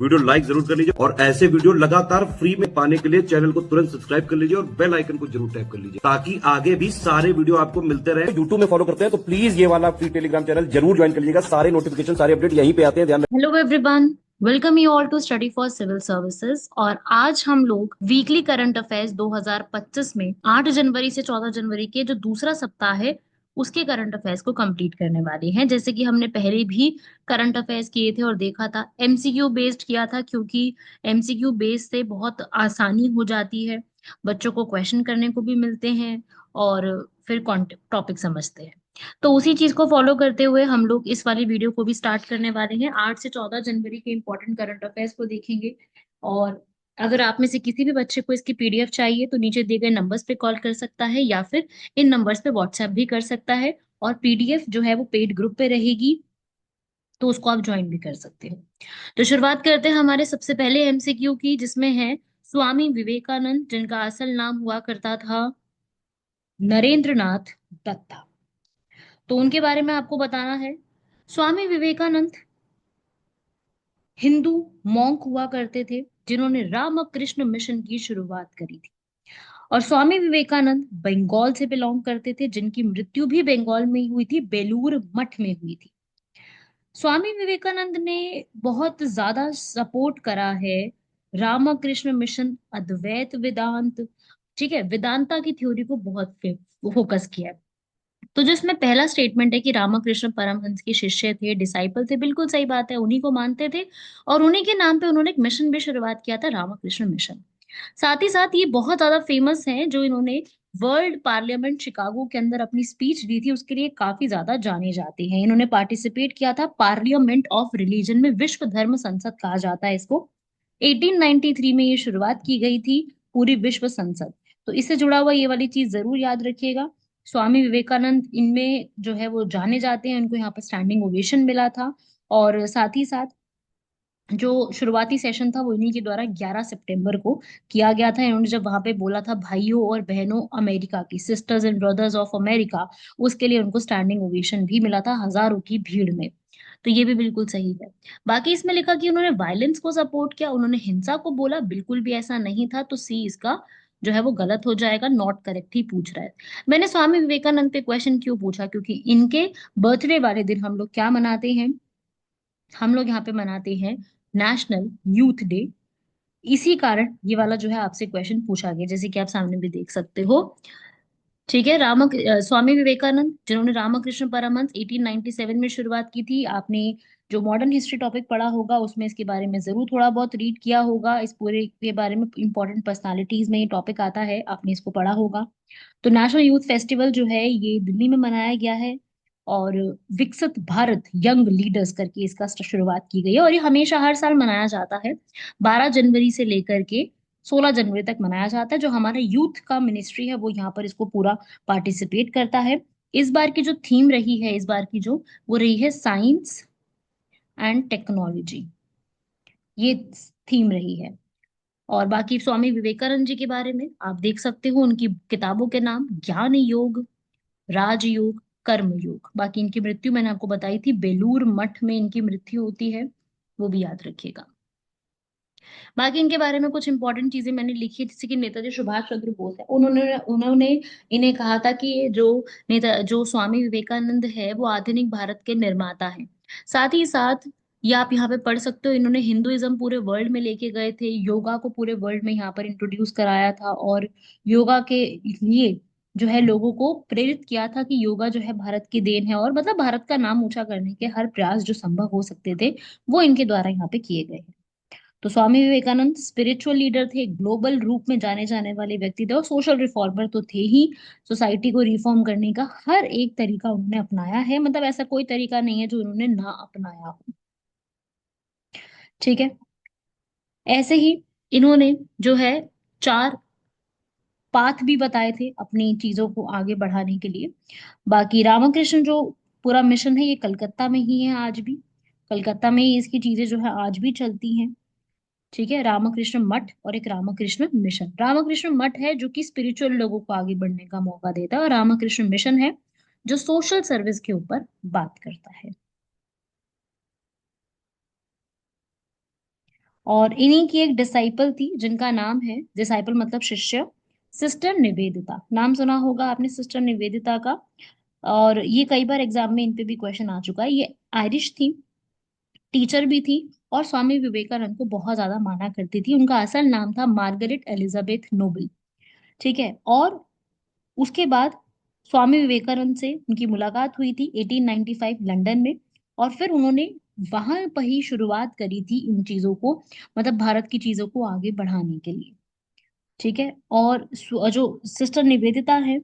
Video like जरूर कर लीजिए और ऐसे वीडियो लगातार फ्री में पाने के लिए चैनल को तुरंत सब्सक्राइब कर लीजिए और बेल आइकन को जरूर टैप कर लीजिए ताकि आगे भी सारे वीडियो आपको मिलते रहे। यूट्यूब में फॉलो करते हैं तो प्लीज ये वाला फ्री टेलीग्राम चैनल जरूर ज्वाइन कर लीजिएगा। सारे नोटिफिकेशन सारे अपडेट यहीं पे आते हैं, ध्यान। Hello everyone, welcome you all to study for civil services. और आज हम लोग वीकली करंट अफेयर्स 2025 में 8 जनवरी से 14 जनवरी के जो दूसरा सप्ताह है उसके करंट अफेयर्स को कंप्लीट करने वाले हैं। जैसे कि हमने पहले भी करंट अफेयर्स किए थे और देखा था, एमसीक्यू बेस्ड किया था क्योंकि एमसीक्यू बेस्ड से बहुत आसानी हो जाती है, बच्चों को क्वेश्चन करने को भी मिलते हैं और फिर टॉपिक समझते हैं। तो उसी चीज को फॉलो करते हुए हम लोग इस वाली वीडियो को भी स्टार्ट करने वाले हैं। 8 से 14 जनवरी के इंपॉर्टेंट करंट अफेयर्स को देखेंगे। और अगर आप में से किसी भी बच्चे को इसकी पीडीएफ चाहिए तो नीचे दिए गए नंबर्स पे कॉल कर सकता है या फिर इन नंबर्स पे व्हाट्सएप भी कर सकता है। और पीडीएफ जो है वो पेड ग्रुप पे रहेगी, तो उसको आप ज्वाइन भी कर सकते हो। तो शुरुआत करते हैं हमारे सबसे पहले एमसीक्यू की, जिसमें है स्वामी विवेकानंद, जिनका असल नाम हुआ करता था नरेंद्र नाथ दत्ता। तो उनके बारे में आपको बताना है। स्वामी विवेकानंद हिंदू मॉन्क हुआ करते थे जिन्होंने रामकृष्ण मिशन की शुरुआत करी थी। और स्वामी विवेकानंद बंगाल से बिलोंग करते थे, जिनकी मृत्यु भी बंगाल में ही हुई थी, बेलूर मठ में हुई थी। स्वामी विवेकानंद ने बहुत ज्यादा सपोर्ट करा है रामकृष्ण मिशन, अद्वैत वेदांत, ठीक है, वेदांता की थ्योरी को बहुत फोकस किया है। तो जो इसमें पहला स्टेटमेंट है कि रामकृष्ण परमहंस के शिष्य थे, डिसाइपल थे, बिल्कुल सही बात है, उन्हीं को मानते थे। और उन्हीं के नाम पे उन्होंने एक मिशन भी शुरुआत किया था, रामकृष्ण मिशन। साथ ही साथ ये बहुत ज्यादा फेमस है, जो इन्होंने वर्ल्ड पार्लियामेंट शिकागो के अंदर अपनी स्पीच दी थी उसके लिए काफी ज्यादा जाने जाते हैं। इन्होंने पार्टिसिपेट किया था पार्लियामेंट ऑफ रिलीजन में, विश्व धर्म संसद कहा जाता है इसको। 1893 में ये शुरुआत की गई थी, पूरी विश्व संसद। तो इससे जुड़ा हुआ ये वाली चीज जरूर याद रखिएगा। स्वामी विवेकानंद इनमें जो है वो जाने जाते हैं, उनको यहाँ पर स्टैंडिंग ओवेशन मिला था। और साथ ही साथ जो शुरुआती सेशन था वो इन्हीं के द्वारा 11 सितंबर को किया गया था। इन्होंने जब वहां पे बोला था भाइयों और बहनों अमेरिका की, sisters and brothers of America, उसके लिए उनको स्टैंडिंग ओवेशन भी मिला था हजारों की भीड़ में। तो ये भी बिल्कुल सही है। बाकी इसमें लिखा कि उन्होंने वायलेंस को सपोर्ट किया, उन्होंने हिंसा को बोला, बिल्कुल भी ऐसा नहीं था। तो सी इसका जो है वो गलत हो जाएगा, नॉट करेक्ट ही पूछ रहा है। मैंने स्वामी विवेकानंद पे क्वेश्चन क्यों पूछा, क्योंकि इनके बर्थडे वाले दिन हम लोग क्या मनाते हैं, हम लोग यहाँ पे मनाते हैं नेशनल यूथ डे। इसी कारण ये वाला जो है आपसे क्वेश्चन पूछा गया, जैसे कि आप सामने भी देख सकते हो। ठीक है, स्वामी विवेकानंद जिन्होंने रामकृष्ण परमहंस 1897 में शुरुआत की थी। आपने जो मॉडर्न हिस्ट्री टॉपिक पढ़ा होगा उसमें इसके बारे में जरूर थोड़ा बहुत रीड किया होगा। इस पूरे के बारे में इंपॉर्टेंट पर्सनालिटीज में ये टॉपिक आता है, आपने इसको पढ़ा होगा। तो नेशनल यूथ फेस्टिवल जो है ये दिल्ली में मनाया गया है। और विकसित भारत यंग लीडर्स करके इसका शुरुआत की गई है, और ये हमेशा हर साल मनाया जाता है। 12 जनवरी से लेकर के 16 जनवरी तक मनाया जाता है। जो हमारा यूथ का मिनिस्ट्री है वो यहाँ पर इसको पूरा पार्टिसिपेट करता है। इस बार की जो थीम रही है, इस बार की जो वो रही है साइंस एंड टेक्नोलॉजी, ये थीम रही है। और बाकी स्वामी विवेकानंद जी के बारे में आप देख सकते हो, उनकी किताबों के नाम ज्ञान योग, राजयोग, कर्म योग। बाकी इनकी मृत्यु मैंने आपको बताई थी, बेलूर मठ में इनकी मृत्यु होती है, वो भी याद रखिएगा। बाकी इनके बारे में कुछ इंपॉर्टेंट चीजें मैंने लिखी है, जैसे कि नेताजी सुभाष चंद्र बोस है, उन्होंने उन्होंने इन्हें कहा था कि जो स्वामी विवेकानंद है वो आधुनिक भारत के निर्माता हैं। साथ ही साथ ये आप यहाँ पे पढ़ सकते हो, इन्होंने हिंदुइज्म पूरे वर्ल्ड में लेके गए थे, योगा को पूरे वर्ल्ड में यहाँ पर इंट्रोड्यूस कराया था। और योगा के लिए जो है लोगों को प्रेरित किया था कि योगा जो है भारत की देन है, और मतलब भारत का नाम ऊंचा करने के हर प्रयास जो संभव हो सकते थे वो इनके द्वारा यहाँ पे किए गए हैं। तो स्वामी विवेकानंद स्पिरिचुअल लीडर थे, ग्लोबल रूप में जाने जाने वाले व्यक्ति थे, और सोशल रिफॉर्मर तो थे ही। सोसाइटी को रिफॉर्म करने का हर एक तरीका उन्होंने अपनाया है, मतलब ऐसा कोई तरीका नहीं है जो उन्होंने ना अपनाया हो। ठीक है, ऐसे ही इन्होंने जो है 4 पाथ भी बताए थे अपनी चीजों को आगे बढ़ाने के लिए। बाकी रामकृष्ण जो पूरा मिशन है ये कलकत्ता में ही है आज भी, कलकत्ता में ही इसकी चीजें जो है आज भी चलती हैं। ठीक है, रामकृष्ण मठ और एक रामकृष्ण मिशन। रामकृष्ण मठ है जो कि स्पिरिचुअल लोगों को आगे बढ़ने का मौका देता है, और रामकृष्ण मिशन है जो सोशल सर्विस के ऊपर बात करता है। और इन्हीं की एक डिसाइपल थी जिनका नाम है, डिसाइपल मतलब शिष्य, सिस्टर निवेदिता। नाम सुना होगा आपने सिस्टर निवेदिता का। और ये कई बार एग्जाम में इन पे भी क्वेश्चन आ चुका है। ये आयरिश थी, टीचर भी थी, और स्वामी विवेकानंद को बहुत ज्यादा माना करती थी। उनका असल नाम था मार्गरेट एलिजाबेथ नोबल। ठीक है। और उसके बाद स्वामी विवेकानंद से उनकी मुलाकात हुई थी 1895 लंदन में। और फिर उन्होंने वहां पर ही शुरुआत करी थी इन चीजों को, मतलब भारत की चीजों को आगे बढ़ाने के लिए। ठीक है। और जो सिस्टर निवेदिता है,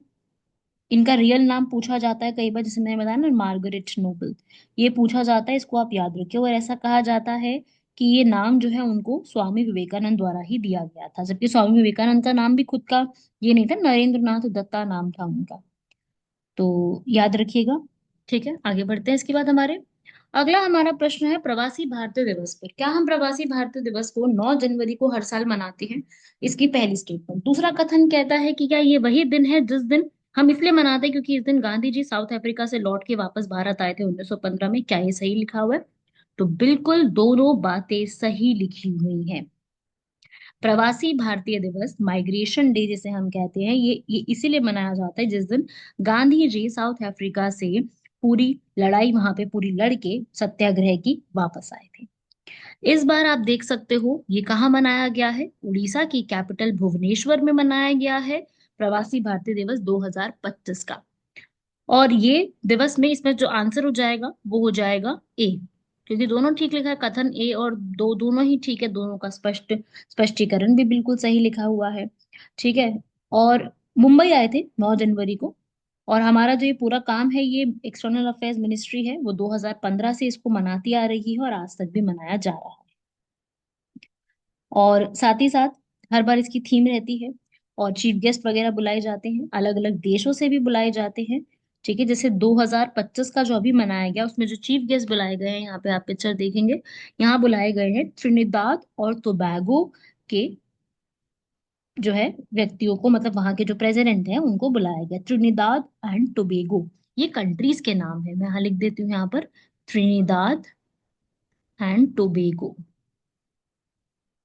इनका रियल नाम पूछा जाता है कई बार, जैसे मैंने बताया ना, मार्गरेट नोबल, ये पूछा जाता है, इसको आप याद रखिए। और ऐसा कहा जाता है कि ये नाम जो है उनको स्वामी विवेकानंद द्वारा ही दिया गया था, जबकि स्वामी विवेकानंद का नाम भी खुद का ये नहीं था, नरेंद्र नाथ दत्ता नाम था उनका। तो याद रखिएगा। ठीक है, आगे बढ़ते हैं। इसके बाद अगला हमारा प्रश्न है प्रवासी भारतीय दिवस पर। क्या हम प्रवासी भारतीय दिवस को 9 जनवरी को हर साल मनाते हैं? इसकी पहली स्टेटमेंट। दूसरा कथन कहता है कि क्या ये वही दिन है जिस दिन हम इसलिए मनाते हैं क्योंकि इस दिन गांधी जी साउथ अफ्रीका से लौट के वापस भारत आए थे 1915 में? क्या ये सही लिखा हुआ है? तो बिल्कुल दोनों बातें सही लिखी हुई हैं। प्रवासी भारतीय दिवस, माइग्रेशन डे जिसे हम कहते हैं, ये इसीलिए मनाया जाता है जिस दिन गांधी जी साउथ अफ्रीका से पूरी लड़ाई वहां पे पूरी लड़के सत्याग्रह की वापस आए थे। इस बार आप देख सकते हो ये कहाँ मनाया गया है, उड़ीसा की कैपिटल भुवनेश्वर में मनाया गया है प्रवासी भारतीय दिवस 2025 का। और ये दिवस में इसमें जो आंसर हो जाएगा वो हो जाएगा ए, क्योंकि दोनों ठीक लिखा है, कथन ए और दो दोनों ही ठीक है, दोनों का स्पष्टीकरण भी बिल्कुल सही लिखा हुआ है। ठीक है। और मुंबई आए थे 9 जनवरी को। और हमारा जो ये पूरा काम है, ये एक्सटर्नल अफेयर्स मिनिस्ट्री है, वो 2015 से इसको मनाती आ रही है और आज तक भी मनाया जा रहा है। और साथ ही साथ हर बार इसकी थीम रहती है, और चीफ गेस्ट वगैरह बुलाए जाते हैं, अलग अलग देशों से भी बुलाए जाते हैं। ठीक है। जैसे 2025 का जो अभी मनाया गया, उसमें जो चीफ गेस्ट बुलाए गए हैं, यहाँ पे आप पिक्चर देखेंगे, यहाँ बुलाए गए हैं त्रिनिदाद और टोबैगो के जो है व्यक्तियों को, मतलब वहां के जो प्रेसिडेंट हैं उनको बुलाया गया, त्रिनिदाद एंड टोबैगो। ये कंट्रीज के नाम है, मैं यहाँ लिख देती हूँ यहाँ पर, त्रिनिदाद एंड टोबैगो।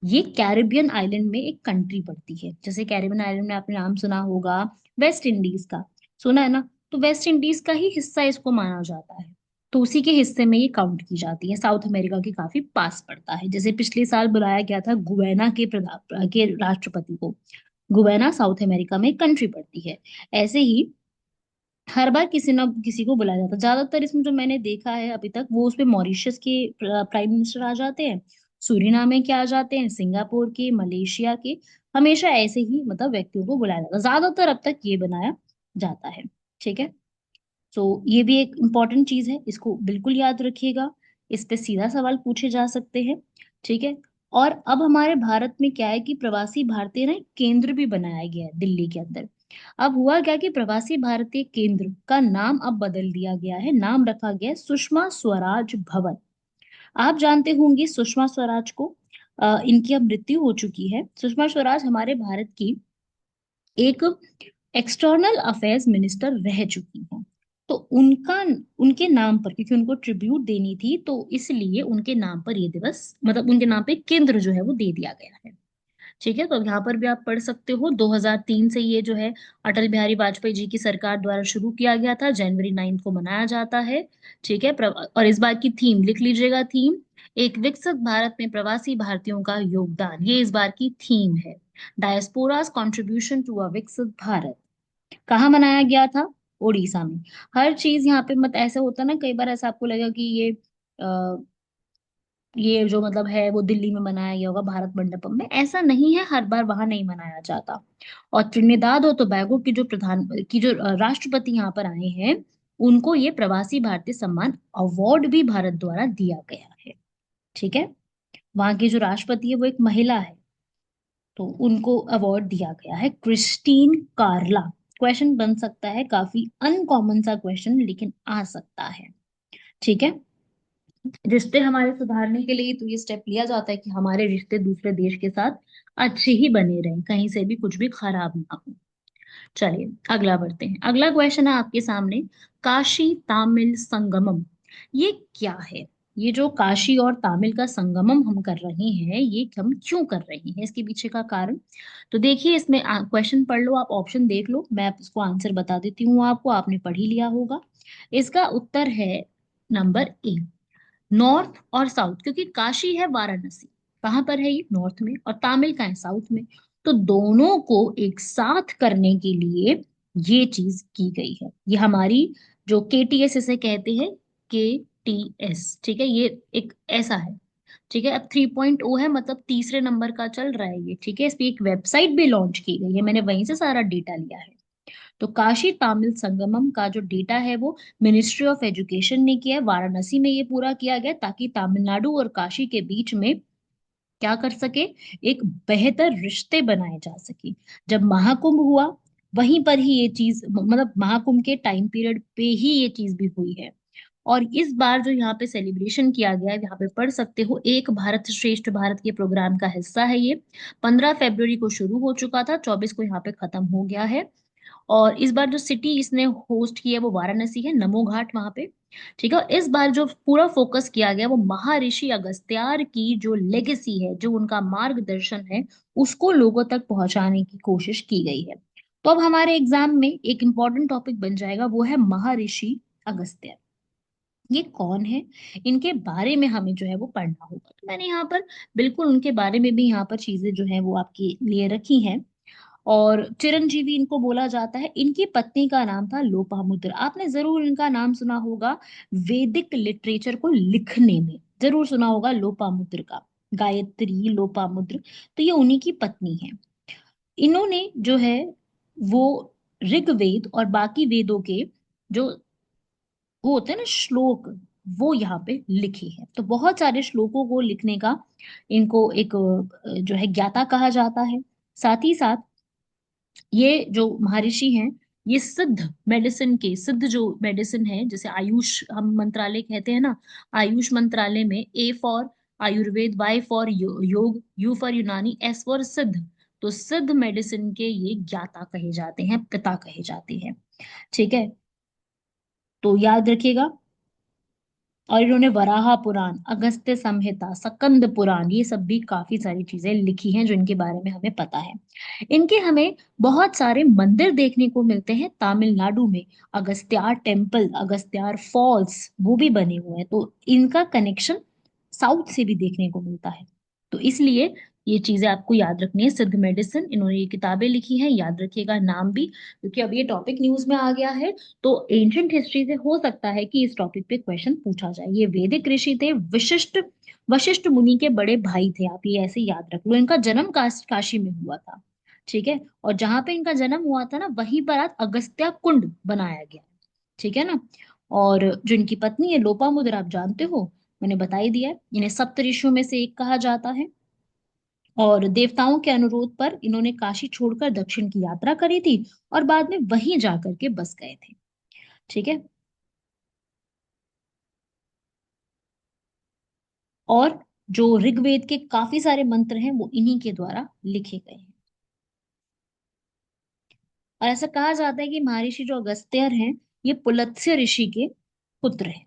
ये कैरिबियन आइलैंड में एक कंट्री पड़ती है। जैसे कैरिबियन आइलैंड में आपने नाम सुना होगा वेस्ट इंडीज का, सुना है ना? तो वेस्ट इंडीज का ही हिस्सा इसको माना जाता है, तो उसी के हिस्से में ये काउंट की जाती है। साउथ अमेरिका के काफी पास पड़ता है। जैसे पिछले साल बुलाया गया था गुयाना के प्रधान के राष्ट्रपति को। गुयाना साउथ अमेरिका में कंट्री पड़ती है। ऐसे ही हर बार किसी ना किसी को बुलाया जाता है। ज्यादातर इसमें जो मैंने देखा है अभी तक, वो उसमें मॉरिशस के प्राइम मिनिस्टर आ जाते हैं, सूरीनामे के आ जाते हैं, सिंगापुर के, मलेशिया के। हमेशा ऐसे ही मतलब व्यक्तियों को बुलाया जाता है, ज्यादातर अब तक ये बनाया जाता है। ठीक है। तो ये भी एक इम्पॉर्टेंट चीज है, इसको बिल्कुल याद रखिएगा। इस पे सीधा सवाल पूछे जा सकते हैं। ठीक है। और अब हमारे भारत में क्या है कि प्रवासी भारतीय ना एक केंद्र भी बनाया गया है दिल्ली के अंदर। अब हुआ क्या कि प्रवासी भारतीय केंद्र का नाम अब बदल दिया गया है, नाम रखा गया है सुषमा स्वराज भवन। आप जानते होंगे सुषमा स्वराज को, इनकी अब मृत्यु हो चुकी है। सुषमा स्वराज हमारे भारत की एक एक्सटर्नल अफेयर्स मिनिस्टर रह चुकी हैं। तो उनका उनके नाम पर, क्योंकि उनको ट्रिब्यूट देनी थी, तो इसलिए उनके नाम पर ये दिवस, मतलब उनके नाम पे केंद्र जो है वो दे दिया गया है। ठीक है। तो अब यहाँ पर भी आप पढ़ सकते हो 2003 से ये जो है अटल बिहारी वाजपेयी जी की सरकार द्वारा शुरू किया गया था, जनवरी 9 को मनाया जाता है। ठीक है। और इस बार की थीम लिख लीजिएगा, थीम एक विकसित भारत में प्रवासी भारतीयों का योगदान, ये इस बार की थीम है। डायस्पोरास कंट्रीब्यूशन टू अ विकसित भारत। कहाँ मनाया गया था? उड़ीसा में। हर चीज यहाँ पे मत ऐसे होता ना, कई बार ऐसा आपको लगेगा कि ये जो मतलब है वो दिल्ली में मनाया गया होगा भारत मंडपम में, ऐसा नहीं है, हर बार वहां नहीं मनाया जाता। और त्रिनिदाद और टोबैगो की जो राष्ट्रपति यहाँ पर आए हैं, उनको ये प्रवासी भारतीय सम्मान अवार्ड भी भारत द्वारा दिया गया है। ठीक है। वहां की जो राष्ट्रपति है वो एक महिला है, तो उनको अवार्ड दिया गया है, क्रिस्टीन कार्ला। क्वेश्चन बन सकता है, काफी अनकॉमन सा क्वेश्चन, लेकिन आ सकता है। ठीक है। रिश्ते हमारे सुधारने के लिए तो ये स्टेप लिया जाता है कि हमारे रिश्ते दूसरे देश के साथ अच्छे ही बने रहें, कहीं से भी कुछ भी खराब ना हो। चलिए अगला बढ़ते हैं। अगला क्वेश्चन है आपके सामने, काशी तामिल संगमम, ये क्या है? ये जो काशी और तामिल का संगमम हम कर रहे हैं, ये हम क्यों कर रहे हैं, इसके पीछे का कारण। तो देखिए, इसमें क्वेश्चन पढ़ लो, आप ऑप्शन देख लो, मैं इसको आंसर बता देती हूँ आपको, आपने पढ़ ही लिया होगा। इसका उत्तर है नंबर ए, नॉर्थ और साउथ, क्योंकि काशी है वाराणसी, कहाँ पर है ये, नॉर्थ में, और तामिल का है साउथ में। तो दोनों को एक साथ करने के लिए ये चीज की गई है। ये हमारी जो केटीएस इसे कहते हैं, केटीएस, ठीक है, ये एक ऐसा है। ठीक है, अब 3.0 है, मतलब तीसरे नंबर का चल रहा है ये। ठीक है, इस पे एक वेबसाइट भी लॉन्च की गई है, मैंने वहीं से सारा डेटा लिया है। तो काशी तामिल संगमम का जो डेटा है वो मिनिस्ट्री ऑफ एजुकेशन ने किया है, वाराणसी में ये पूरा किया गया ताकि तमिलनाडु और काशी के बीच में क्या कर सके, एक बेहतर रिश्ते बनाए जा सके। जब महाकुंभ हुआ, वहीं पर ही ये चीज, मतलब महाकुंभ के टाइम पीरियड पे ही ये चीज भी हुई है। और इस बार जो यहाँ पे सेलिब्रेशन किया गया है, यहाँ पे पढ़ सकते हो, एक भारत श्रेष्ठ भारत के प्रोग्राम का हिस्सा है ये। 15 फरवरी को शुरू हो चुका था, 24 को यहाँ पे खत्म हो गया है। और इस बार जो सिटी इसने होस्ट की है वो वाराणसी है, नमो घाट वहां पे। ठीक है, इस बार जो पूरा फोकस किया गया वो महर्षि अगस्त्यार की जो लेगेसी है, जो उनका मार्गदर्शन है, उसको लोगों तक पहुंचाने की कोशिश की गई है। तो अब हमारे एग्जाम में एक इंपॉर्टेंट टॉपिक बन जाएगा, वो है महर्षि अगस्त्य। ये कौन है, इनके बारे में हमें जो है वो पढ़ना होगा। तो मैंने यहाँ पर बिल्कुल उनके बारे में भी यहाँ पर चीजें जो है वो आपके लिए रखी हैं। और चिरंजीवी इनको बोला जाता है। इनकी पत्नी का नाम था लोपामुद्रा, आपने जरूर इनका नाम सुना होगा, वैदिक लिटरेचर को लिखने में जरूर सुना होगा लोपामुद्र का, गायत्री लोपामुद्र। तो ये उन्हीं की पत्नी है। इन्होंने जो है वो ऋग्वेद और बाकी वेदों के जो वो होते हैं ना श्लोक, वो यहाँ पे लिखे हैं। तो बहुत सारे श्लोकों को लिखने का इनको एक जो है ज्ञाता कहा जाता है। साथ ही साथ ये जो महर्षि हैं, ये सिद्ध मेडिसिन के, सिद्ध जो मेडिसिन है, जैसे आयुष हम मंत्रालय कहते हैं ना, आयुष मंत्रालय में A for Ayurveda, Y for yoga, U for Unani, S for Siddha. तो सिद्ध मेडिसिन के ये ज्ञाता कहे जाते हैं, पिता कहे जाते हैं। ठीक है, तो याद रखिएगा। और इन्होंने वराह पुराण, अगस्त्य संहिता, सकंद पुराण, ये सब भी काफी सारी चीजें लिखी हैं जो इनके बारे में हमें पता है। इनके हमें बहुत सारे मंदिर देखने को मिलते हैं तमिलनाडु में। अगस्त्यार टेम्पल, अगस्त्यार फॉल्स, वो भी बने हुए हैं। तो इनका कनेक्शन साउथ से भी देखने को मिलता है। तो इसलिए ये चीजें आपको याद रखनी है। सिद्ध मेडिसिन, इन्होंने ये किताबें लिखी हैं, याद रखिएगा नाम भी, क्योंकि अब ये टॉपिक न्यूज में आ गया है। तो एंशंट हिस्ट्री से हो सकता है कि इस टॉपिक पे क्वेश्चन पूछा जाए। ये वैदिक ऋषि थे, विशिष्ट वशिष्ठ मुनि के बड़े भाई थे, आप ये ऐसे याद रख लो। इनका जन्म काशी में हुआ था। ठीक है, और जहां पे इनका जन्म हुआ था ना, वहीं पर आज अगस्त्य कुंड बनाया गया है। ठीक है ना। और जो इनकी पत्नी है लोपामुद्रा, आप जानते हो, मैंने बता ही दिया है, इन्हें सप्त ऋषियों में से एक कहा जाता है। और देवताओं के अनुरोध पर इन्होंने काशी छोड़कर दक्षिण की यात्रा करी थी, और बाद में वहीं जाकर के बस गए थे। ठीक है, और जो ऋग्वेद के काफी सारे मंत्र हैं वो इन्हीं के द्वारा लिखे गए हैं। और ऐसा कहा जाता है कि महर्षि जो अगस्त्यर हैं, ये पुलत्स्य ऋषि के पुत्र हैं।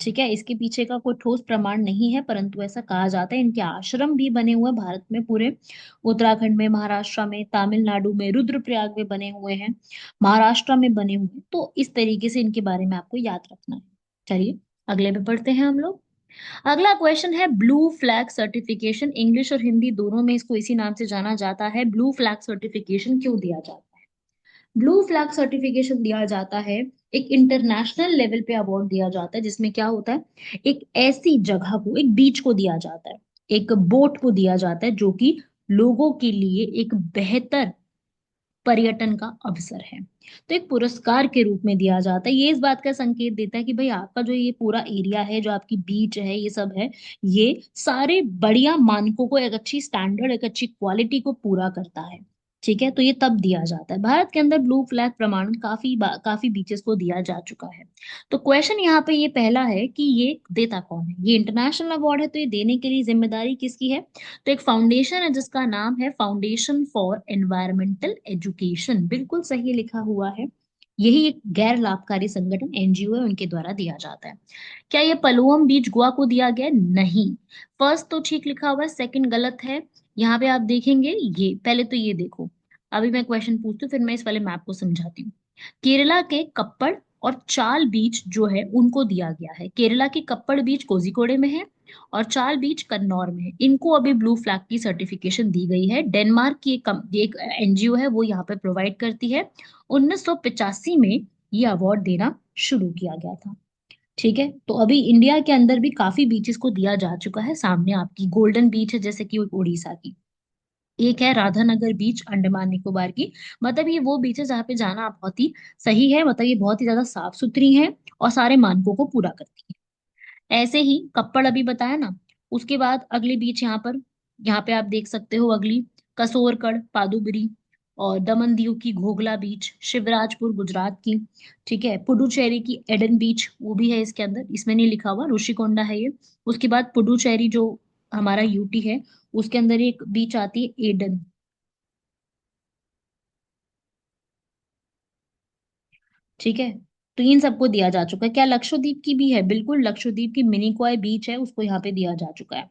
ठीक है, इसके पीछे का कोई ठोस प्रमाण नहीं है, परंतु ऐसा कहा जाता है। इनके आश्रम भी बने हुए हैं भारत में पूरे, उत्तराखंड में, महाराष्ट्र में, तमिलनाडु में, रुद्रप्रयाग में बने हुए हैं, महाराष्ट्र में बने हुए हैं। तो इस तरीके से इनके बारे में आपको याद रखना है। चलिए अगले पे पढ़ते हैं हम लोग। अगला क्वेश्चन है ब्लू फ्लैग सर्टिफिकेशन, इंग्लिश और हिंदी दोनों में इसको इसी नाम से जाना जाता है। ब्लू फ्लैग सर्टिफिकेशन क्यों दिया जाता है? ब्लू फ्लैग सर्टिफिकेशन दिया जाता है, एक इंटरनेशनल लेवल पे अवार्ड दिया जाता है, जिसमें क्या होता है, एक ऐसी जगह को, एक बीच को दिया जाता है, एक बोट को दिया जाता है, जो कि लोगों के लिए एक बेहतर पर्यटन का अवसर है। तो एक पुरस्कार के रूप में दिया जाता है। ये इस बात का संकेत देता है कि भाई आपका जो ये पूरा एरिया है, जो आपकी बीच है, ये सब है, ये सारे बढ़िया मानकों को, एक अच्छी स्टैंडर्ड, एक अच्छी क्वालिटी को पूरा करता है। ठीक है, तो ये तब दिया जाता है। भारत के अंदर ब्लू फ्लैग प्रमाणन काफी बीचेस को दिया जा चुका है। तो क्वेश्चन यहाँ पे ये पहला है कि ये देता कौन है, ये इंटरनेशनल अवार्ड है, तो ये देने के लिए जिम्मेदारी किसकी है? तो एक फाउंडेशन है जिसका नाम है फाउंडेशन फॉर एनवायरमेंटल एजुकेशन, बिल्कुल सही लिखा हुआ है। यही एक गैर लाभकारी संगठन एनजीओ है, उनके द्वारा दिया जाता है। क्या ये पलोअम बीच गोवा को दिया गया है? नहीं। फर्स्ट तो ठीक लिखा हुआ है, सेकंड गलत है। यहाँ पे आप देखेंगे, ये पहले तो ये देखो, अभी मैं क्वेश्चन पूछती हूँ फिर मैं इस वाले मैप को समझाती हूँ। केरला के कप्पड़ और चाल बीच जो है उनको दिया गया है। केरला की कप्पड़ बीच कोझिकोडे में है और चाल बीच कन्नौर में है। इनको अभी ब्लू फ्लैग की सर्टिफिकेशन दी गई है। डेनमार्क की एक एनजीओ है, वो यहाँ पे प्रोवाइड करती है। 1985 में ये अवार्ड देना शुरू किया गया था। ठीक है, तो अभी इंडिया के अंदर भी काफी बीचेस को दिया जा चुका है। सामने आपकी गोल्डन बीच है, जैसे कि उड़ीसा की। एक है राधानगर बीच, अंडमान निकोबार की। मतलब ये वो बीच है जहाँ पे जाना बहुत ही सही है, मतलब ये बहुत ही ज्यादा साफ सुथरी है और सारे मानकों को पूरा करती है। ऐसे ही कप्पड़ अभी बताया ना, उसके बाद अगली बीच यहाँ पे आप देख सकते हो अगली, कसोरकड़ पादुबिरी, और दमन दीव की घोघला बीच, शिवराजपुर गुजरात की। ठीक है, पुडुचेरी की एडन बीच वो भी है इसके अंदर, इसमें नहीं लिखा हुआ, ऋषिकोंडा है ये। उसके बाद पुडुचेरी जो हमारा यूटी है, उसके अंदर एक बीच आती है एडन। ठीक है, तो इन सबको दिया जा चुका है। क्या लक्षद्वीप की भी है? बिल्कुल, लक्षद्वीप की मिनिकॉय बीच है, उसको यहाँ पे दिया जा चुका है।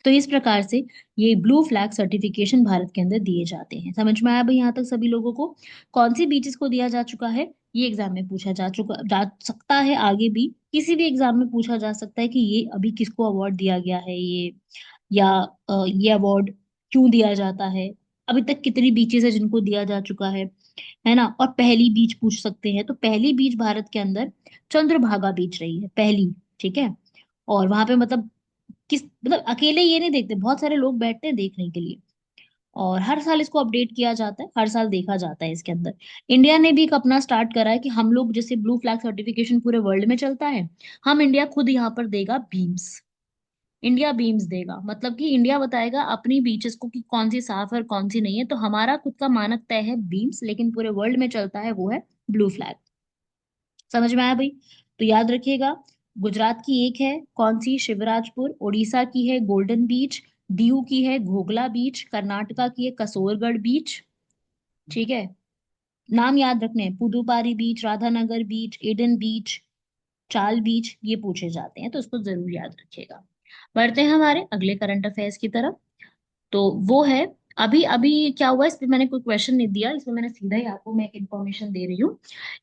तो इस प्रकार से ये ब्लू फ्लैग सर्टिफिकेशन भारत के अंदर दिए जाते हैं। समझ में आया भाई यहाँ तक सभी लोगों को? कौन सी बीचेस को दिया जा चुका है, ये एग्जाम में पूछा जा सकता है। आगे भी किसी भी एग्जाम में पूछा जा सकता है कि ये अभी किसको अवार्ड दिया गया है, ये या ये अवार्ड क्यों दिया जाता है, अभी तक कितनी बीचेस है जिनको दिया जा चुका है ना। और पहली बीच पूछ सकते हैं, तो पहली बीच भारत के अंदर चंद्रभागा बीच रही है, पहली। ठीक है, और वहां पे मतलब मतलब अकेले ये नहीं देखते, बहुत सारे लोग बैठते हैं देखने के लिए। और हर साल इसको अपडेट किया जाता है, हर साल देखा जाता है इसके अंदर। इंडिया ने भी एक अपना स्टार्ट करा है कि हम लोग, जैसे ब्लू फ्लैग सर्टिफिकेशन पूरे वर्ल्ड में चलता है, हम इंडिया खुद यहाँ पर देगा बीम्स। इंडिया बीम्स देगा, मतलब कि इंडिया बताएगा अपनी बीचेस को कि कौन सी साफ है और कौन सी नहीं है। तो हमारा खुद का मानक तय है बीम्स, लेकिन पूरे वर्ल्ड में चलता है वो है ब्लू फ्लैग। समझ में आया भाई? तो याद रखिएगा, गुजरात की एक है कौन सी, शिवराजपुर। उड़ीसा की है गोल्डन बीच। दीव की है घोघला बीच। कर्नाटका की है कसोरगढ़ बीच। ठीक है, नाम याद रखने हैं, पुदुपारी बीच, राधानगर बीच, एडन बीच, चाल बीच, ये पूछे जाते हैं, तो इसको जरूर याद रखिएगा। बढ़ते हैं हमारे अगले करंट अफेयर्स की तरफ। तो वो है, अभी अभी क्या हुआ, इस पे मैंने कोई क्वेश्चन नहीं दिया, इसमें मैंने सीधा ही आपको मैं एक इन्फॉर्मेशन दे रही हूँ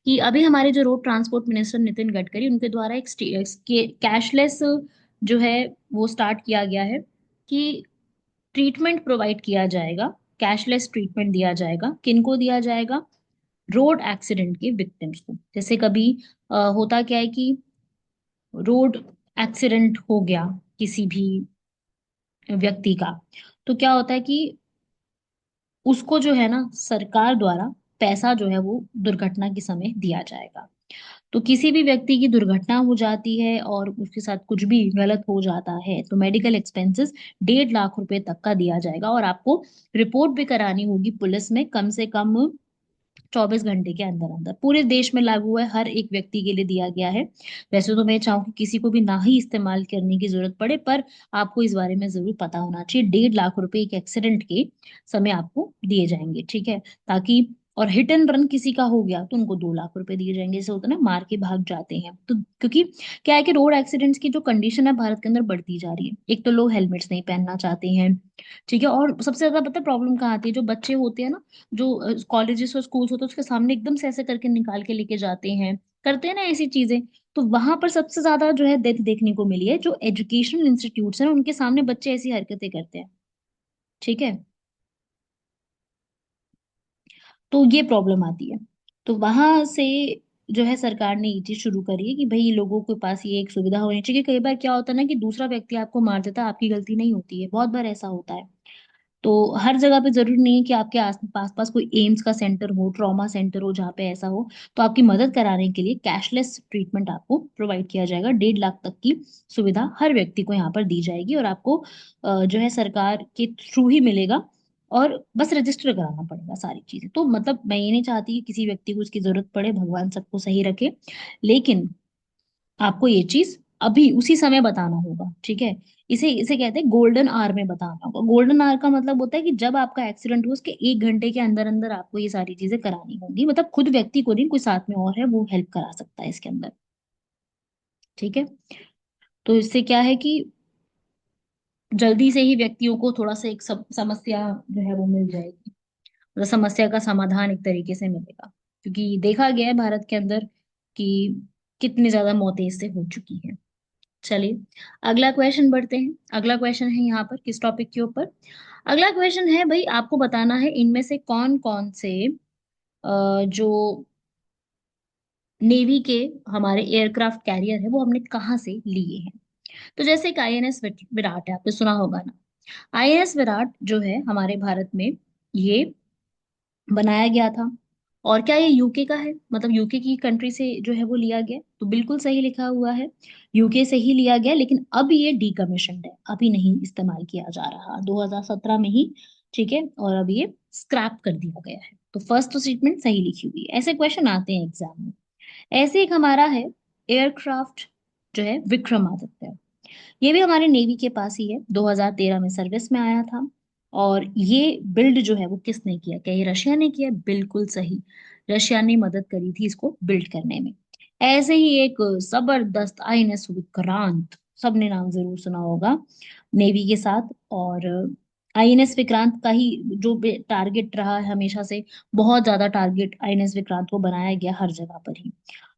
कि अभी हमारे जो road transport minister Nitin Gadkari, उनके द्वारा एक कैशलेस जो है वो स्टार्ट किया गया है कि ट्रीटमेंट प्रोवाइड किया जाएगा। कैशलेस ट्रीटमेंट दिया जाएगा, किनको दिया जाएगा? रोड एक्सीडेंट के विक्टिम्स को। जैसे कभी होता क्या है कि रोड एक्सीडेंट हो गया किसी भी व्यक्ति का, तो क्या होता है कि उसको जो है ना सरकार द्वारा पैसा जो है वो दुर्घटना के समय दिया जाएगा। तो किसी भी व्यक्ति की दुर्घटना हो जाती है और उसके साथ कुछ भी गलत हो जाता है, तो मेडिकल एक्सपेंसेस 1.5 लाख रुपए तक का दिया जाएगा। और आपको रिपोर्ट भी करानी होगी पुलिस में कम से कम 24 घंटे के अंदर अंदर। पूरे देश में लागू है, हर एक व्यक्ति के लिए दिया गया है। वैसे तो मैं चाहूँ कि किसी को भी ना ही इस्तेमाल करने की जरूरत पड़े, पर आपको इस बारे में जरूर पता होना चाहिए। 1.5 लाख रुपए एक एक्सीडेंट के समय आपको दिए जाएंगे। ठीक है, ताकि, और हिट एंड रन किसी का हो गया तो उनको 2 लाख रुपए दिए जाएंगे। जैसे होता है ना, मार के भाग जाते हैं, तो क्योंकि क्या है कि रोड एक्सीडेंट्स की जो कंडीशन है भारत के अंदर बढ़ती जा रही है। एक तो लोग हेलमेट्स नहीं पहनना चाहते हैं। ठीक है, और सबसे ज्यादा पता है प्रॉब्लम कहाँ आती है? जो बच्चे होते हैं ना, जो कॉलेजेस और स्कूल्स होते हैं, उसके सामने एकदम से ऐसे करके निकाल के लेके जाते हैं, करते हैं ना ऐसी चीजें। तो वहां पर सबसे ज्यादा जो है डेथ देखने को मिली है, जो एजुकेशनल इंस्टीट्यूट्स हैं उनके सामने बच्चे ऐसी हरकतें करते हैं। ठीक है, तो ये प्रॉब्लम आती है। तो वहां से जो है सरकार ने ये चीज शुरू करी है कि भाई लोगों के पास ये एक सुविधा होनी चाहिए। कई बार क्या होता है ना कि दूसरा व्यक्ति आपको मार देता है, आपकी गलती नहीं होती है, बहुत बार ऐसा होता है। तो हर जगह पे जरूरी नहीं है कि आपके आस पास पास कोई एम्स का सेंटर हो, ट्रॉमा सेंटर हो, जहाँ पे ऐसा हो। तो आपकी मदद कराने के लिए कैशलेस ट्रीटमेंट आपको प्रोवाइड किया जाएगा। 1.5 लाख तक की सुविधा हर व्यक्ति को यहाँ पर दी जाएगी, और आपको जो है सरकार के थ्रू ही मिलेगा। और बस रजिस्टर कराना पड़ेगा सारी चीजें। तो मतलब मैं ये नहीं चाहती कि किसी व्यक्ति को इसकी जरूरत पड़े, भगवान सबको सही रखे, लेकिन आपको ये चीज अभी उसी समय बताना होगा, ठीक है। इसे इसे कहते हैं गोल्डन आवर में बताना होगा। गोल्डन आवर का मतलब होता है कि जब आपका एक्सीडेंट हो उसके 1 घंटे के अंदर अंदर आपको ये सारी चीजें करानी होगी, मतलब खुद व्यक्ति को नहीं, कोई साथ में और है वो हेल्प करा सकता है इसके अंदर, ठीक है। तो इससे क्या है कि जल्दी से ही व्यक्तियों को थोड़ा सा एक समस्या जो है वो मिल जाएगी, मतलब समस्या का समाधान एक तरीके से मिलेगा, क्योंकि देखा गया है भारत के अंदर कि कितनी ज्यादा मौतें इससे हो चुकी हैं। चलिए अगला क्वेश्चन बढ़ते हैं। अगला क्वेश्चन है यहाँ पर किस टॉपिक के ऊपर? अगला क्वेश्चन है भाई, आपको बताना है इनमें से कौन कौन से जो नेवी के हमारे एयरक्राफ्ट कैरियर है वो हमने कहाँ से लिए हैं। तो जैसे एक आईएनएस विराट है, आपने सुना होगा ना। आईएनएस विराट जो है हमारे भारत में ये बनाया गया था। और क्या ये यूके का है, मतलब यूके की कंट्री से जो है वो लिया गया? तो बिल्कुल सही लिखा हुआ है, यूके से ही लिया गया, लेकिन अब ये डीकमीशन्ड है, अभी नहीं इस्तेमाल किया जा रहा, 2017 में ही, ठीक है। और अब ये स्क्रैप कर दिया गया है। तो फर्स्ट तो स्टेटमेंट सही लिखी हुई है, ऐसे क्वेश्चन आते हैं एग्जाम में। ऐसे एक हमारा है एयरक्राफ्ट जो है विक्रमादित्य, ये भी हमारे नेवी के पास ही है, 2013 में सर्विस में आया था। और ये बिल्ड जो है वो किसने किया? क्या ये रशिया ने किया? बिल्कुल सही, रशिया ने मदद करी थी इसको बिल्ड करने में। ऐसे ही एक जबरदस्त आईएनएस विक्रांत, सबने नाम जरूर सुना होगा, नेवी के साथ। और आईएनएस विक्रांत का ही जो टारगेट रहा है हमेशा से, बहुत ज्यादा टारगेट आईएनएस विक्रांत को बनाया गया हर जगह पर ही।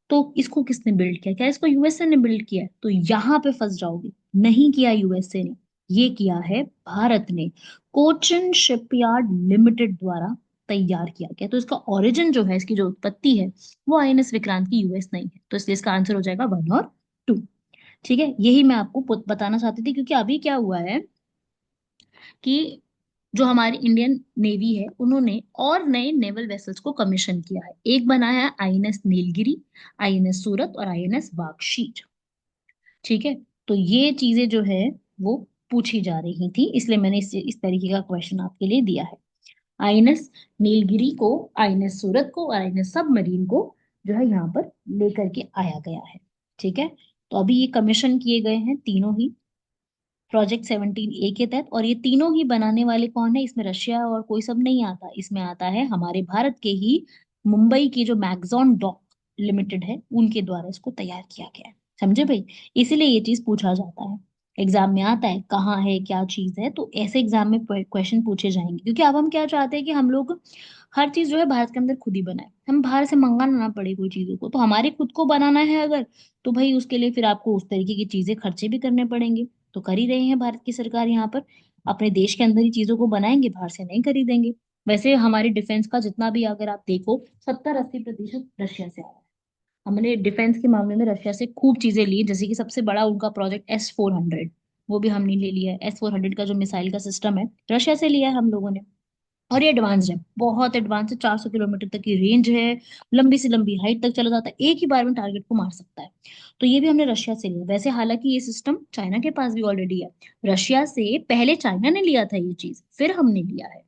तो इसको किसने बिल्ड किया? क्या इसको यूएसए ने बिल्ड किया है? तो यहाँ पे फंस जाओगे, नहीं किया यूएसए ने, ये किया है भारत ने, कोचिन शिपयार्ड लिमिटेड द्वारा तैयार किया गया। तो इसका ओरिजिन जो है, इसकी जो उत्पत्ति है, वो आईएनएस विक्रांत की यूएस नहीं है। तो इसलिए इसका आंसर हो जाएगा 1 और 2, ठीक है। यही मैं आपको बताना चाहती थी, क्योंकि अभी क्या हुआ है कि जो हमारी इंडियन नेवी है उन्होंने और नए नेवल वेसल्स को कमीशन किया है। एक बनाया है आईएनएस नीलगिरी, आईएनएस सूरत और आईएनएस वागशीर, ठीक है। तो ये चीजें जो है वो पूछी जा रही थी, इसलिए मैंने इस तरीके का क्वेश्चन आपके लिए दिया है। आईएनएस नीलगिरी को, आईएनएस सूरत को और आईएनएस सबमरीन को जो है यहाँ पर लेकर के आया गया है, ठीक है। तो अभी ये कमीशन किए गए हैं तीनों ही प्रोजेक्ट 17A के तहत। और ये तीनों ही बनाने वाले कौन है? इसमें रशिया और कोई सब नहीं आता, इसमें आता है हमारे भारत के ही मुंबई की जो मैग्जॉन डॉक लिमिटेड है, उनके द्वारा इसको तैयार किया गया है, समझे भाई। इसीलिए ये चीज पूछा जाता है, एग्जाम में आता है कहाँ है क्या चीज है, तो ऐसे एग्जाम में क्वेश्चन पूछे जाएंगे। क्योंकि अब हम क्या चाहते हैं कि हम लोग हर चीज जो है भारत के अंदर खुद ही बनाए, हम बाहर से मंगाना ना पड़े कोई चीजों को। तो हमारे खुद को बनाना है अगर, तो भाई उसके लिए फिर आपको उस तरीके की चीजें खर्चे भी करने पड़ेंगे। तो कर ही रहे हैं भारत की सरकार यहाँ पर, अपने देश के अंदर ही चीजों को बनाएंगे, बाहर से नहीं खरीदेंगे। वैसे हमारी डिफेंस का जितना भी अगर आप देखो, 70-80% रशिया से आ रहा है। हमने डिफेंस के मामले में रशिया से खूब चीजें ली, जैसे कि सबसे बड़ा उनका प्रोजेक्ट S-400, वो भी हमने ले लिया है। S-400 का जो मिसाइल का सिस्टम है, रशिया से लिया है हम लोगों ने। और ये एडवांस्ड है, बहुत एडवांस है, 400 किलोमीटर तक की रेंज है, लंबी से लंबी हाइट तक चला जाता है, एक ही बार में टारगेट को मार सकता है। तो ये भी हमने रशिया से लिया। वैसे हालांकि ये सिस्टम चाइना के पास भी ऑलरेडी है, रशिया से पहले चाइना ने लिया था ये चीज, फिर हमने लिया है,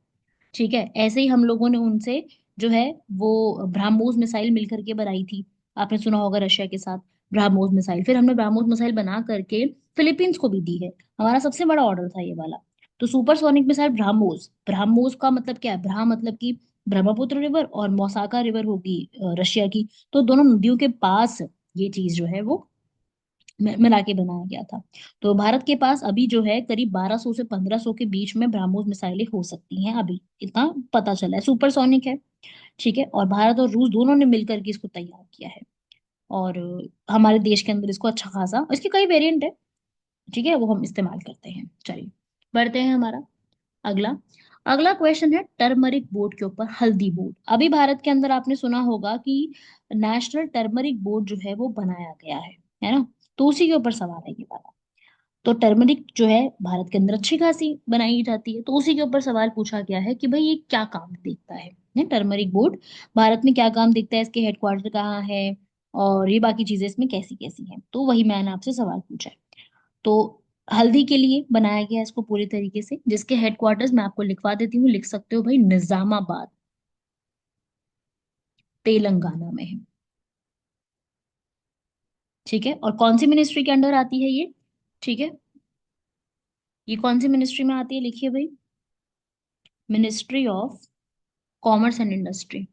ठीक है। ऐसे ही हम लोगों ने उनसे जो है वो ब्रह्मोस मिसाइल मिलकर के बनाई थी, आपने सुना होगा, रशिया के साथ ब्रह्मोस मिसाइल। फिर हमने ब्रह्मोस मिसाइल बना करके फिलीपींस को भी दी है, हमारा सबसे बड़ा ऑर्डर था ये वाला। तो सुपरसोनिक मिसाइल ब्रह्मोस, ब्रह्मोस का मतलब क्या है? ब्रह्म मतलब कि ब्रह्मपुत्र रिवर, और मौसाका रिवर होगी रशिया की। तो दोनों नदियों के पास ये चीज जो है वो मिला के बनाया गया था। तो भारत के पास अभी जो है करीब 1200 से 1500 के बीच में ब्रह्मोस मिसाइलें हो सकती हैं, अभी इतना पता चला है। सुपरसोनिक है, ठीक है। और भारत और रूस दोनों ने मिलकर के इसको तैयार किया है। और हमारे देश के अंदर इसको अच्छा खासा, इसके कई वेरिएंट है, ठीक है, वो हम इस्तेमाल करते हैं। चलिए बढ़ते हैं हमारा अगला। अगला क्वेश्चन है टर्मरिक बोर्ड के ऊपर, हल्दी बोर्ड। अभी भारत के अंदर आपने सुना होगा कि नेशनल टर्मरिक बोर्ड जो है वो बनाया गया है ना। तो उसी के ऊपर सवाल है ये वाला। तो टर्मरिक जो है भारत के अंदर अच्छी खासी बनाई जाती है, तो उसी के ऊपर सवाल पूछा गया है कि भाई ये क्या काम देखता है टर्मरिक बोर्ड, भारत में क्या काम देखता है, इसके हेडक्वार्टर कहाँ है, और ये बाकी चीजें इसमें कैसी कैसी हैं। तो वही मैंने आपसे सवाल पूछा है। तो हल्दी के लिए बनाया गया है इसको पूरी तरीके से, जिसके हेडक्वार्टर्स मैं आपको लिखवा देती हूँ, लिख सकते हो भाई, निजामाबाद, तेलंगाना में है, ठीक है, और कौन सी मिनिस्ट्री के अंडर आती है ये? ठीक है, ये कौन सी मिनिस्ट्री में आती है, लिखिए भाई, ministry of commerce and industry.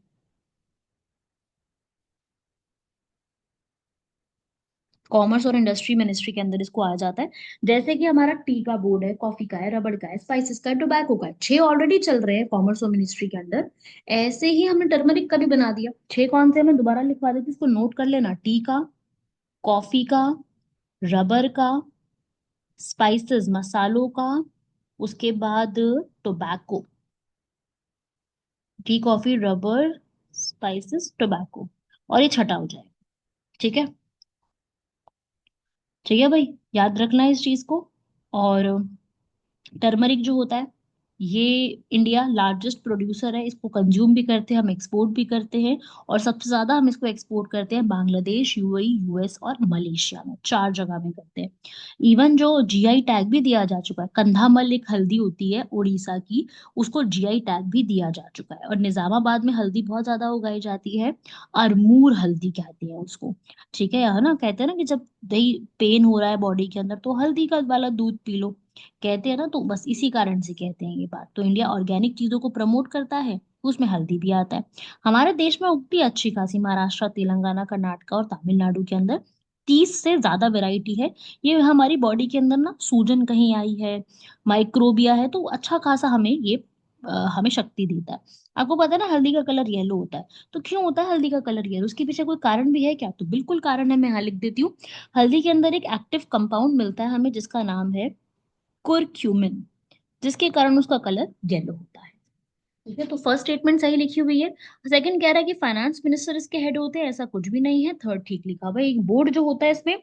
Commerce और इंडस्ट्री मिनिस्ट्री के अंदर इसको आ जाता है। जैसे कि हमारा टी का बोर्ड है, कॉफी का है, रबड़ का है, स्पाइसेस का है, टोबैको का है, 6 ऑलरेडी चल रहे हैं कॉमर्स और मिनिस्ट्री के अंडर। ऐसे ही हमने टर्मरिक का भी बना दिया। 6 कौन से, मैं दोबारा लिखवा देती हूँ, इसको नोट कर लेना, टी का, कॉफी का, रबर का, स्पाइसेस मसालों का, उसके बाद tobacco, tea coffee rubber spices tobacco, और ये छठा हो जाएगा। ठीक है, ठीक है भाई, याद रखना है इस चीज को। और टर्मरिक जो होता है, ये इंडिया लार्जेस्ट प्रोड्यूसर है, इसको कंज्यूम भी करते हैं हम, एक्सपोर्ट भी करते हैं। और सबसे ज्यादा हम इसको एक्सपोर्ट करते हैं बांग्लादेश, यूएई, यूएस और मलेशिया में, 4 जगह में करते हैं। इवन जो जीआई टैग भी दिया जा चुका है, कंधामल एक हल्दी होती है उड़ीसा की, उसको जीआई टैग भी दिया जा चुका है। और निजामाबाद में हल्दी बहुत ज्यादा उगाई जाती है, अरमूर हल्दी कहते हैं उसको। ठीक है, है ना, कहते हैं ना कि जब दही पेन हो रहा है बॉडी के अंदर तो हल्दी का वाला दूध पी लो, कहते हैं ना, तो बस इसी कारण से कहते हैं ये बात। तो इंडिया ऑर्गेनिक चीजों को प्रमोट करता है, उसमें हल्दी भी आता है। हमारे देश में उगती है अच्छी खासी, महाराष्ट्र, तेलंगाना, कर्नाटक और तमिलनाडु के अंदर 30 से ज्यादा वैरायटी है। ये हमारी बॉडी के अंदर ना सूजन कहीं आई है, माइक्रोबिया है, तो अच्छा खासा हमें ये हमें शक्ति देता है। आपको पता है ना हल्दी का कलर येलो होता है, तो क्यों होता है हल्दी का कलर येलो? उसके पीछे कोई कारण भी है क्या? तो बिल्कुल कारण है, मैं यहाँ लिख देती हूँ। हल्दी के अंदर एक एक्टिव कंपाउंड मिलता है हमें, जिसका नाम है कुरक्यूमिन, जिसके कारण उसका कलर येलो होता है। ठीक है, तो फर्स्ट स्टेटमेंट सही लिखी हुई है। सेकंड कह रहा है कि फाइनेंस मिनिस्टर इसके हेड होते हैं, ऐसा कुछ भी नहीं है। थर्ड ठीक लिखा हुआ है। एक बोर्ड जो होता है इसमें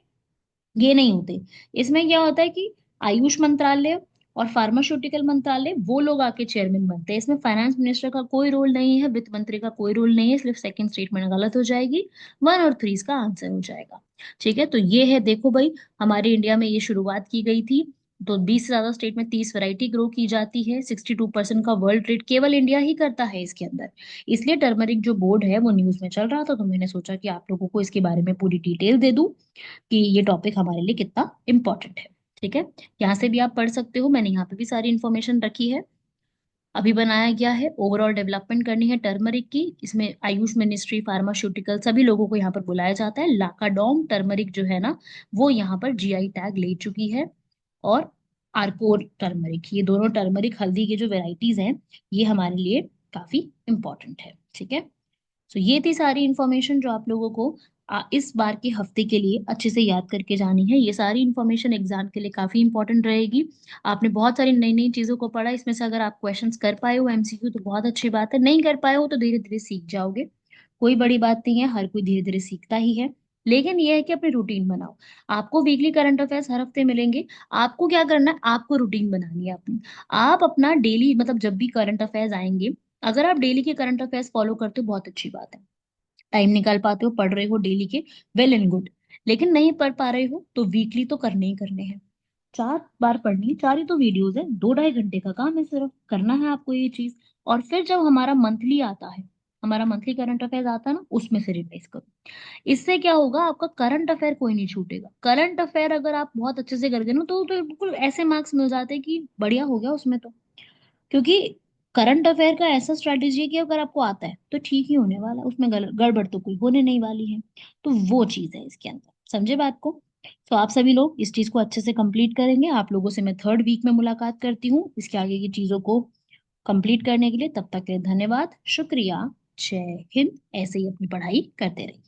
ये नहीं होते। इसमें क्या होता है कि आयुष मंत्रालय और फार्मास्यूटिकल मंत्रालय वो लोग आके चेयरमैन बनते हैं। इसमें फाइनेंस मिनिस्टर का कोई रोल नहीं है, वित्त मंत्री का कोई रोल नहीं है, सिर्फ सेकंड स्टेटमेंट गलत हो जाएगी। 1 और 3 इसका आंसर हो जाएगा। ठीक है, तो ये है, देखो भाई, हमारे इंडिया में ये शुरुआत की गई थी। तो 20 से ज्यादा स्टेट में 30 वैरायटी ग्रो की जाती है। 62% का वर्ल्ड ट्रेड केवल इंडिया ही करता है इसके अंदर। इसलिए टर्मरिक जो बोर्ड है वो न्यूज में चल रहा था, तो मैंने सोचा कि आप लोगों को इसके बारे में पूरी डिटेल दे दूं कि ये टॉपिक हमारे लिए कितना इम्पोर्टेंट है। ठीक है, यहाँ से भी आप पढ़ सकते हो, मैंने यहाँ पे भी सारी इन्फॉर्मेशन रखी है। अभी बनाया गया है, ओवरऑल डेवलपमेंट करनी है टर्मरिक की। इसमें आयुष मिनिस्ट्री, फार्मास्यूटिकल, सभी लोगों को यहाँ पर बुलाया जाता है। लाकाडोंग टर्मरिक जो है ना, वो यहाँ पर जीआई टैग ले चुकी है। और आर्कोर टर्मरिक, ये दोनों टर्मरिक हल्दी के जो वेराइटीज हैं, ये हमारे लिए काफी इंपॉर्टेंट है। ठीक है, तो ये थी सारी इन्फॉर्मेशन जो आप लोगों को इस बार के हफ्ते के लिए अच्छे से याद करके जानी है। ये सारी इन्फॉर्मेशन एग्जाम के लिए काफी इंपॉर्टेंट रहेगी। आपने बहुत सारी नई नई चीजों को पढ़ा, इसमें से अगर आप क्वेश्चंस कर पाए हो एमसीक्यू तो बहुत अच्छी बात है, नहीं कर पाए हो तो धीरे धीरे सीख जाओगे। कोई बड़ी बात नहीं है, हर कोई धीरे धीरे सीखता ही है। लेकिन यह है कि अपनी रूटीन बनाओ। आपको वीकली करंट अफेयर्स हर हफ्ते मिलेंगे। आपको क्या करना है, आपको रूटीन बनानी है अपनी। आप अपना डेली, मतलब जब भी करंट अफेयर्स आएंगे, अगर आप डेली के करंट अफेयर्स फॉलो करते हो बहुत अच्छी बात है, टाइम निकाल पाते हो, पढ़ रहे हो डेली के, वेल एंड गुड। लेकिन नहीं पढ़ पा रहे हो तो वीकली तो करने ही करने हैं। 4 बार पढ़नी है, 4 ही तो वीडियोस है, 2 ढाई घंटे का काम है, सिर्फ करना है आपको ये चीज। और फिर जब हमारा मंथली आता है, हमारा मंथली करंट अफेयर आता है ना, उसमें से रिवाइज करो। इससे क्या होगा, आपका करंट अफेयर कोई नहीं छूटेगा। करंट अफेयर अगर आप बहुत अच्छे से करते ना, तो बिल्कुल ऐसे मार्क्स मिल जाते हैं कि बढ़िया हो गया उसमें तो। क्योंकि करंट अफेयर का ऐसा स्ट्रैटेजी है कि अगर आपको आता है तो ठीक ही होने वाला है, उसमें गड़बड़ तो कोई होने नहीं वाली है। तो वो चीज है इसके अंदर, समझे बात को? तो आप सभी लोग इस चीज को अच्छे से कंप्लीट करेंगे। आप लोगों से मैं थर्ड वीक में मुलाकात करती हूँ इसके आगे की चीजों को कंप्लीट करने के लिए। तब तक के लिए धन्यवाद, शुक्रिया, जय हिंद। ऐसे ही अपनी पढ़ाई करते रहिए।